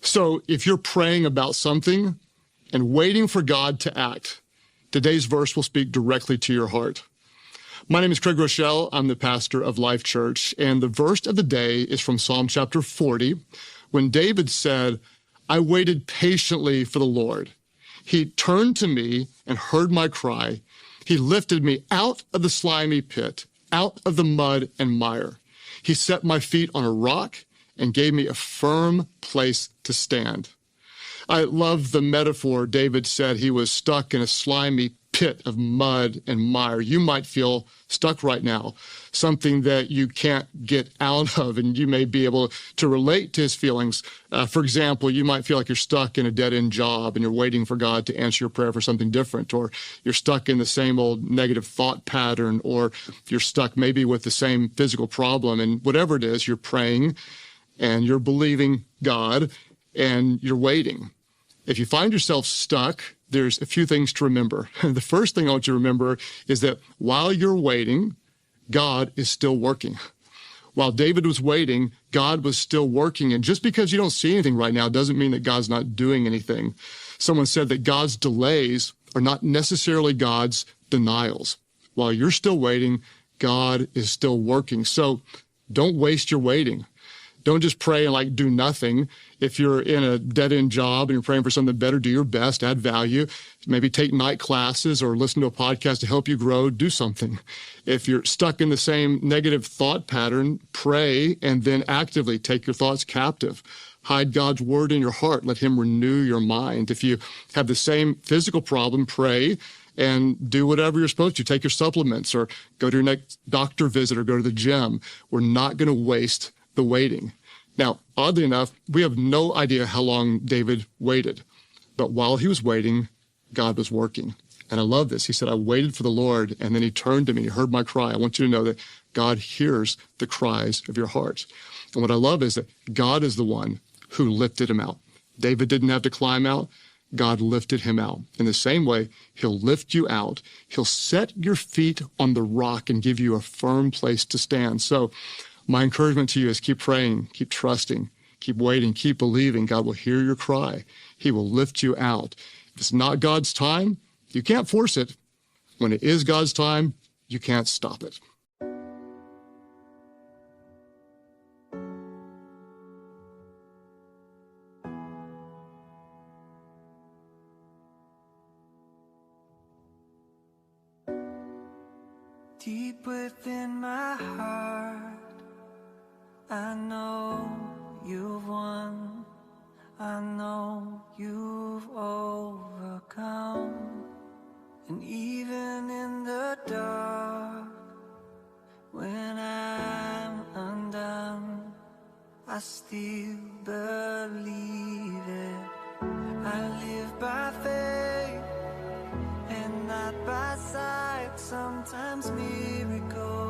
So if you're praying about something and waiting for God to act, today's verse will speak directly to your heart. My name is Groeschel. I'm the pastor of Life Church, and the verse of the day is from Psalm chapter 40, when David said, I waited patiently for the Lord. He turned to me and heard my cry. He lifted me out of the slimy pit, out of the mud and mire. He set my feet on a rock and gave me a firm place to stand. I love the metaphor. David said he was stuck in a slimy pit of mud and mire. You might feel stuck right now, something that you can't get out of, and you may be able to relate to his feelings. For example, you might feel like you're stuck in a dead-end job and you're waiting for God to answer your prayer for something different, or you're stuck in the same old negative thought pattern, or you're stuck maybe with the same physical problem, and whatever it is, you're praying and you're believing God and you're waiting. If you find yourself stuck, there's a few things to remember. The first thing I want you to remember is that while you're waiting, God is still working. While David was waiting, God was still working. And just because you don't see anything right now doesn't mean that God's not doing anything. Someone said that God's delays are not necessarily God's denials. While you're still waiting, God is still working. So don't waste your waiting. Don't just pray and do nothing. If you're in a dead-end job and you're praying for something better, do your best, add value. Maybe take night classes or listen to a podcast to help you grow, do something. If you're stuck in the same negative thought pattern, pray and then actively take your thoughts captive. Hide God's word in your heart. Let him renew your mind. If you have the same physical problem, pray and do whatever you're supposed to. Take your supplements or go to your next doctor visit or go to the gym. We're not going to waste the waiting. Now, oddly enough, we have no idea how long David waited. But while he was waiting, God was working. And I love this. He said, I waited for the Lord, and then he turned to me. He heard my cry. I want you to know that God hears the cries of your heart. And what I love is that God is the one who lifted him out. David didn't have to climb out. God lifted him out. In the same way, he'll lift you out. He'll set your feet on the rock and give you a firm place to stand. So my encouragement to you is keep praying, keep trusting, keep waiting, keep believing. God will hear your cry. He will lift you out. If it's not God's time, you can't force it. When it is God's time, you can't stop it. Deep within my heart, I know you've won. I know you've overcome. And even in the dark, when I'm undone, I still believe it. I live by faith and not by sight. Sometimes miracles